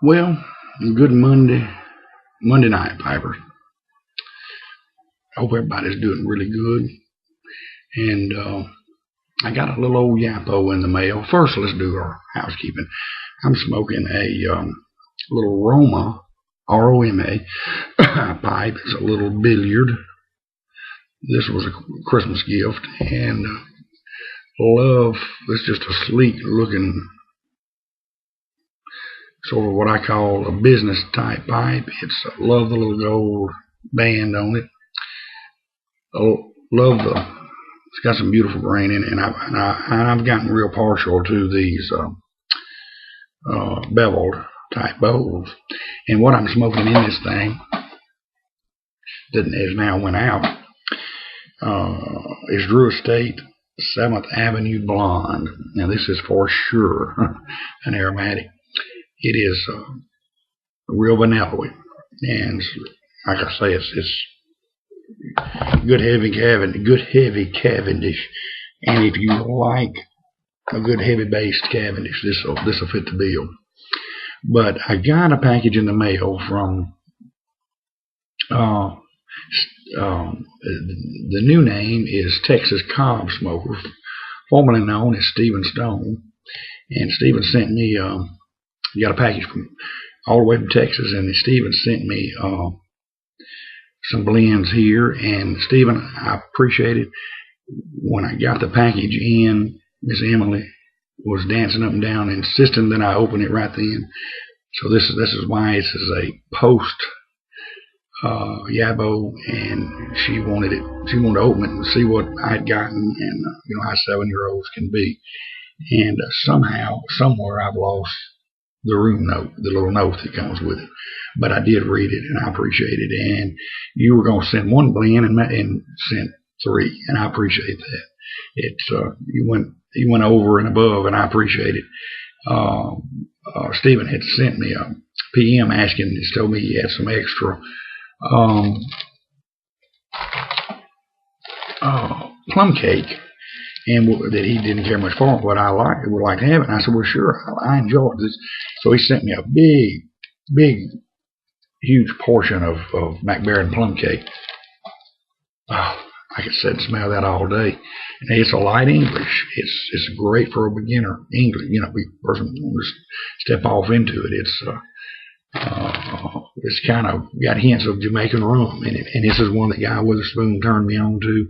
Well, good Monday night, Piper. I hope everybody's doing really good. And I got a little old YAPO in the mail. First, let's do our housekeeping. I'm smoking a little Roma, Roma pipe. It's a little billiard. This was a Christmas gift, and love. It's just a sleek looking, sort of what I call a business type pipe. Love the little gold band on it. It's got some beautiful grain in it, and I've gotten real partial to these beveled type bowls. And what I'm smoking in this thing that has now went out is Drew Estate 7th Avenue Blonde. Now this is for sure an aromatic. It is real vanilla, and like I say, it's good heavy Cavendish. And if you like a good heavy based Cavendish, this will fit the bill. But I got a package in the mail from the new name is Texas Cobb Smoker, formerly known as Stephen Stone. And Stephen sent me got a package from all the way from Texas, and Stephen sent me some blends here. And Stephen, I appreciate it. When I got the package in, Miss Emily was dancing up and down, insisting that I open it right then. So this is why this is a post YABO, and she wanted to open it and see what I had gotten, and how 7-year-olds can be. And somehow, somewhere, I've lost the room note, the little note that comes with it. But I did read it, and I appreciate it. And you were going to send one blend and sent 3, and I appreciate that. It's you went over and above, and I appreciate it. Stephen had sent me a PM asking, he told me he had some extra plum cake, and that he didn't care much for, but I would like to have it. And I said, well, sure, I enjoyed this. So he sent me a big, huge portion of McBaron plum cake. Oh, I could sit and smell that all day. And it's a light English. It's great for a beginner English. A person wants to step off into it. It's kind of got hints of Jamaican rum in it. And this is one that Guy Witherspoon turned me on to.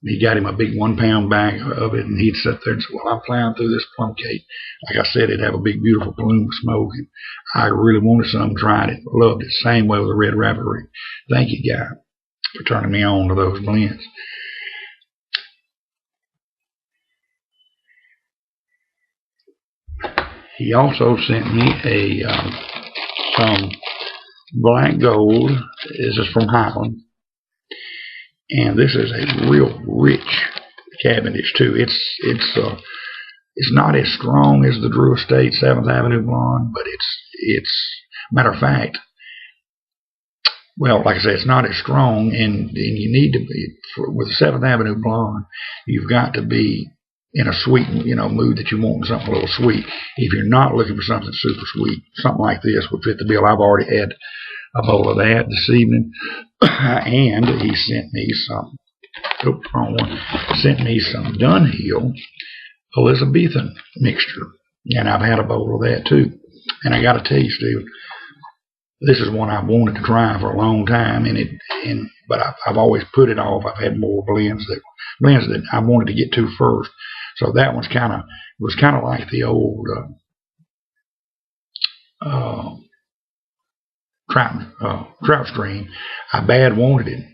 He got him a big 1-pound bag of it, and he'd sit there and say, well, I'm plowing through this plum cake. Like I said, it'd have a big, beautiful plume of smoke, and I really wanted some, tried it, loved it. Same way with the Red Rabbit Ring. Thank you, Guy, for turning me on to those blends. He also sent me some black gold. This is from Highland. And this is a real rich Cavendish too. It's not as strong as the Drew Estate 7th Avenue Blonde, but it's matter of fact, well, like I say, it's not as strong, and you need to be with the 7th Avenue Blonde. You've got to be in a sweet, mood that you want something a little sweet. If you're not looking for something super sweet, something like this would fit the bill. I've already had a bowl of that this evening, and he sent me some. Oops, wrong one. Sent me some Dunhill Elizabethan mixture, and I've had a bowl of that too. And I got to tell you, Steve, this is one I've wanted to try for a long time, but I've always put it off. I've had more blends that I wanted to get to first. So that was kind of like the old trout stream. I bad wanted it,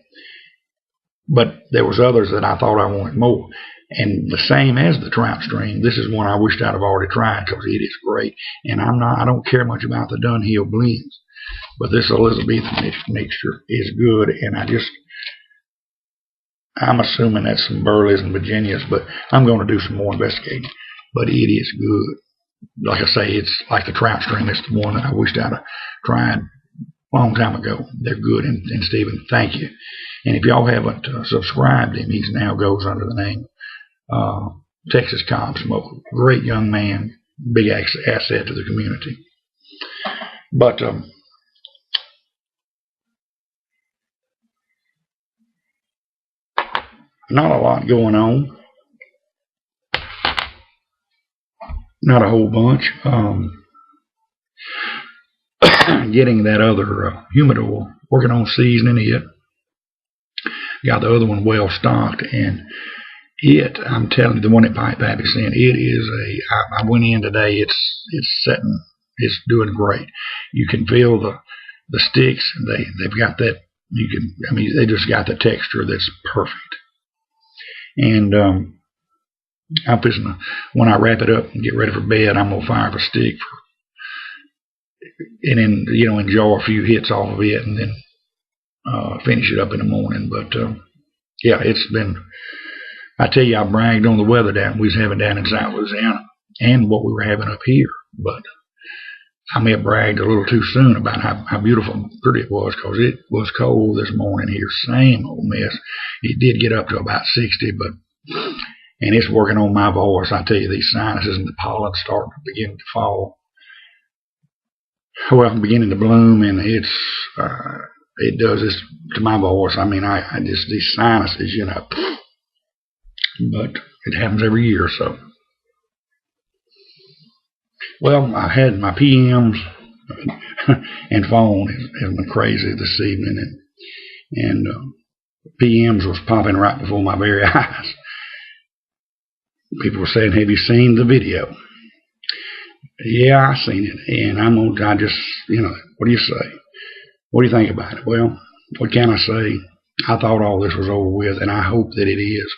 but there was others that I thought I wanted more. And the same as the trout stream, this is one I wished I'd have already tried because it is great. And I don't care much about the Dunhill blends, but this Elizabethan mixture is good. And I'm assuming that's some Burleys and Virginias, but I'm going to do some more investigating. But it is good. Like I say, it's like the trout stream. It's the one that I wished I'd have tried a long time ago. They're good. And Stephen, thank you. And if y'all haven't subscribed to him, he now goes under the name Texas Cobb Smoker. Great young man, big asset to the community. But not a lot going on. Not a whole bunch. Getting that other humidor, working on seasoning it. Got the other one well stocked, and I'm telling you, the one that Pappy sent, it is I went in today. It's setting. It's doing great. You can feel the sticks. They've got that. They just got the texture that's perfect. And I'm fixing to, when I wrap it up and get ready for bed, I'm gonna fire up a stick and then enjoy a few hits off of it, and then finish it up in the morning. But yeah, it's been. I tell you, I bragged on the weather we was having down in South Louisiana and what we were having up here, but I may have bragged a little too soon about how beautiful and pretty it was, because it was cold this morning here. Same old mess. It did get up to about 60, and it's working on my voice. I tell you, these sinuses and the pollen starting to begin to fall. Well, I'm beginning to bloom, and it does this to my voice. I mean, I just, these sinuses, but it happens every year. So, well, I had my PMs and phone has been crazy this evening, and PMs was popping right before my very eyes. People were saying, "Have you seen the video?" Yeah, I seen it, and I just, what do you say? What do you think about it? Well, what can I say? I thought all this was over with, and I hope that it is.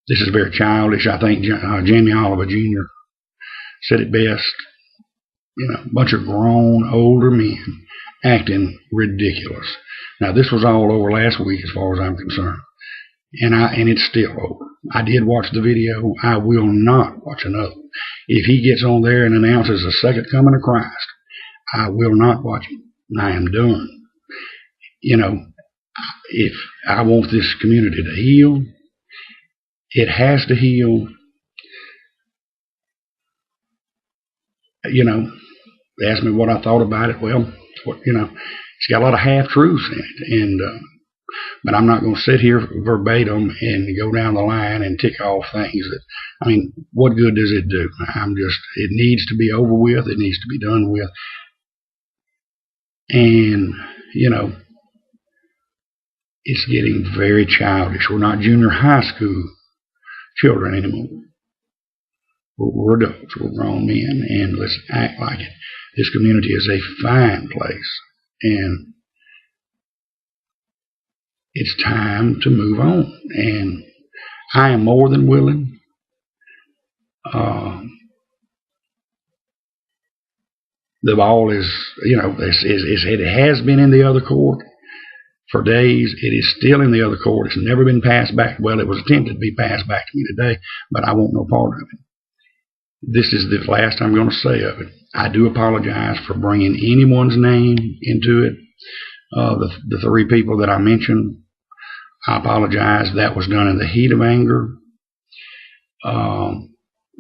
This is very childish. I think Jamie Oliver Jr. said it best. A bunch of grown, older men acting ridiculous. Now, this was all over last week as far as I'm concerned, and it's still over. I did watch the video. I will not watch another. If he gets on there and announces the second coming of Christ, I will not watch him. I am done. If I want this community to heal, it has to heal. They asked me what I thought about it. Well, it's got a lot of half-truths in it, but I'm not going to sit here verbatim and go down the line and tick off things that, what good does it do? It needs to be over with. It needs to be done with. And, it's getting very childish. We're not junior high school children anymore. We're adults. We're grown men, and let's act like it. This community is a fine place, and it's time to move on. And I am more than willing. The ball is, it has been in the other court for days. It is still in the other court. It's never been passed back. Well, it was attempted to be passed back to me today, but I want no part of it. This is the last I'm going to say of it. I do apologize for bringing anyone's name into it. The three people that I mentioned, I apologize. That was done in the heat of anger.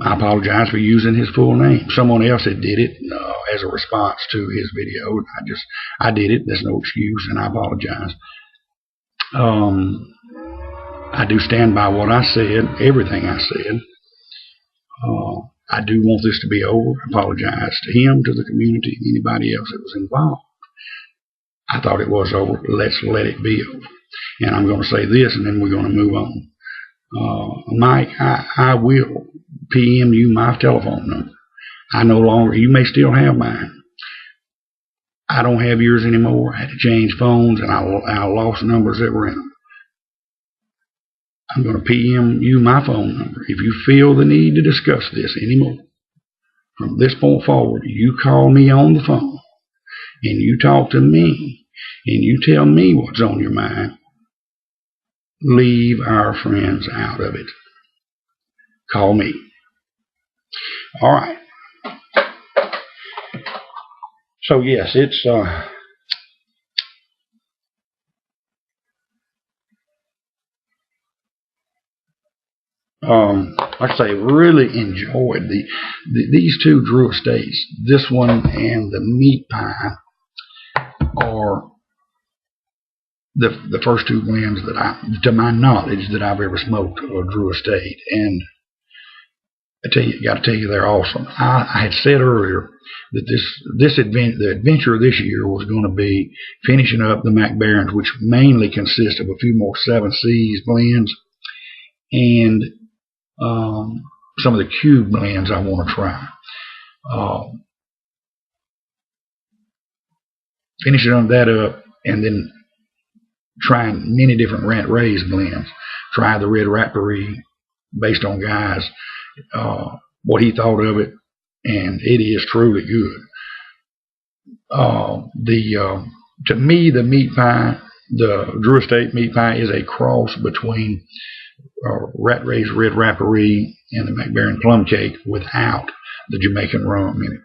I apologize for using his full name. Someone else had did it as a response to his video. I did it. There's no excuse, and I apologize. I do stand by what I said, everything I said. I do want this to be over. I apologize to him, to the community, anybody else that was involved. I thought it was over. Let's let it be over. And I'm going to say this, and then we're going to move on. Mike, I will PM you my telephone number. I no longer, you may still have mine. I don't have yours anymore. I had to change phones, and I lost numbers that were in them. I'm going to PM you my phone number. If you feel the need to discuss this anymore, from this point forward, you call me on the phone, and you talk to me, and you tell me what's on your mind. Leave our friends out of it. Call me. All right. So yes, it's like I say, really enjoyed these two Drew Estates. This one and the Meat Pie are the first two blends that to my knowledge, that I've ever smoked of Drew Estate. And got to tell you, they're awesome. I had said earlier that the adventure of this year was going to be finishing up the Mac Barons, which mainly consist of a few more 7 Seas blends and some of the cube blends I want to try. Finishing that up, and then trying many different raised blends. Try the Red Rapparee based on Guy's what he thought of it, and it is truly good. To me, the Meat Pie, the Drew Estate Meat Pie, is a cross between Rat Raised Red Rapparee and the McBaron Plum Cake without the Jamaican rum in it.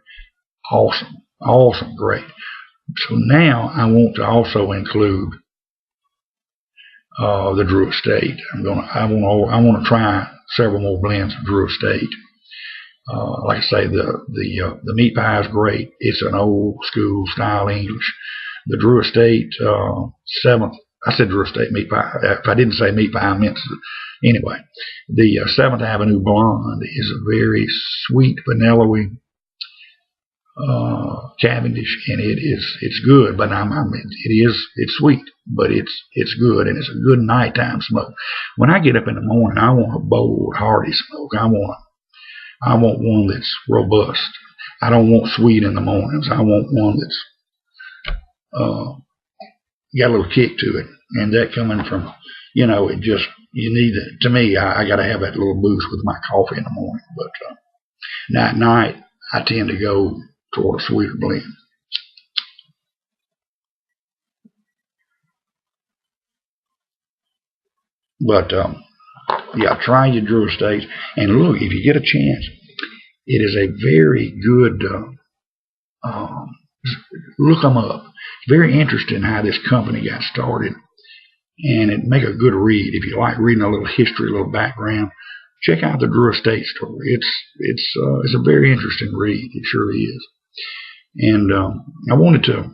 Awesome, awesome, great. So now I want to also include the Drew Estate. I want to try several more blends of Drew Estate. Like I say, the Meat Pie is great. It's an old school style English. The Drew Estate 7th. I said Drew Estate Meat Pie. If I didn't say Meat Pie, I meant anyway. The 7th Avenue Blonde is a very sweet, vanilla-y Cavendish, and it's good. But it's sweet, but it's good, and it's a good nighttime smoke. When I get up in the morning, I want a bold, hearty smoke. I want one that's robust. I don't want sweet in the mornings. I want one that's got a little kick to it, and that coming from, it just, you need it. To me, I got to have that little boost with my coffee in the morning. But at night, I tend to go toward a sweeter blend. But yeah, try your Drew Estates, and look, if you get a chance, it is a very good. Look them up. Very interesting how this company got started, and it make a good read if you like reading a little history, a little background. Check out the Drew Estate story. It's a very interesting read. It surely is. And I wanted to.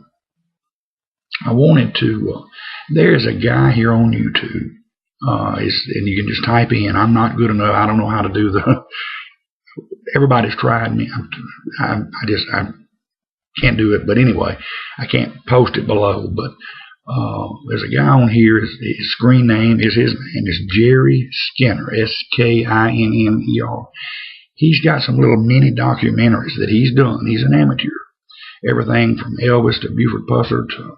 There's a guy here on YouTube. And you can just type in. I'm not good enough. I don't know how to do everybody's tried me. I can't do it. But anyway, I can't post it below. But there's a guy on here. His screen name is Jerry Skinner, Skinner. He's got some little mini documentaries that he's done. He's an amateur. Everything from Elvis to Buford Pusser to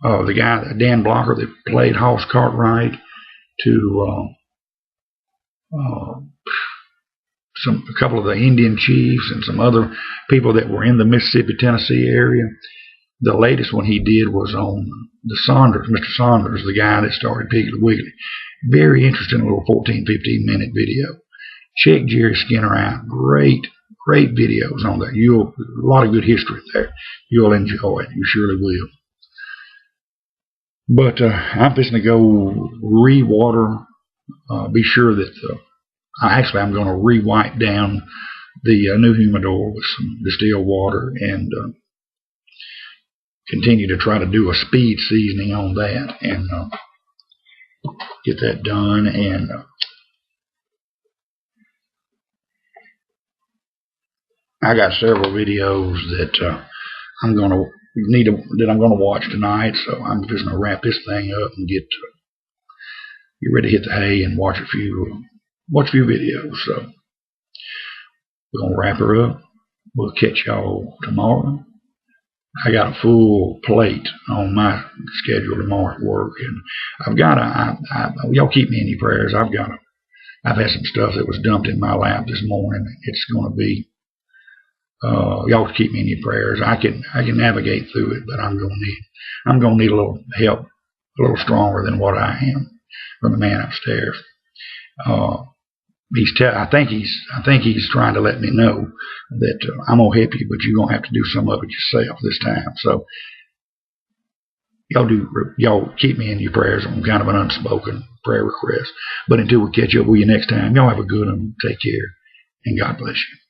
the guy, Dan Blocker, that played Hoss Cartwright, to a couple of the Indian chiefs and some other people that were in the Mississippi, Tennessee area. The latest one he did was on the Saunders, Mr. Saunders, the guy that started Piggly Wiggly. Very interesting little 14, 15-minute video. Check Jerry Skinner out. Great videos on there. A lot of good history there. You'll enjoy it. You surely will. But I'm fixing to go re-water. Be sure that I'm going to re-wipe down the new humidor with some distilled water and continue to try to do a speed seasoning on that and get that done. And I got several videos that I'm going to watch tonight, so I'm just going to wrap this thing up and get ready to hit the hay and watch a few videos. So we're going to wrap her up. We'll catch y'all tomorrow. I got a full plate on my schedule tomorrow at work, and I've got y'all keep me in your prayers. I've had some stuff that was dumped in my lap this morning. It's going to be y'all keep me in your prayers. I can navigate through it, but I'm gonna need a little help, a little stronger than what I am from the man upstairs. I think he's trying to let me know that I'm gonna help you, but you're gonna have to do some of it yourself this time. So y'all keep me in your prayers on kind of an unspoken prayer request. But until we catch up with you next time, y'all have a good one. Take care, and God bless you.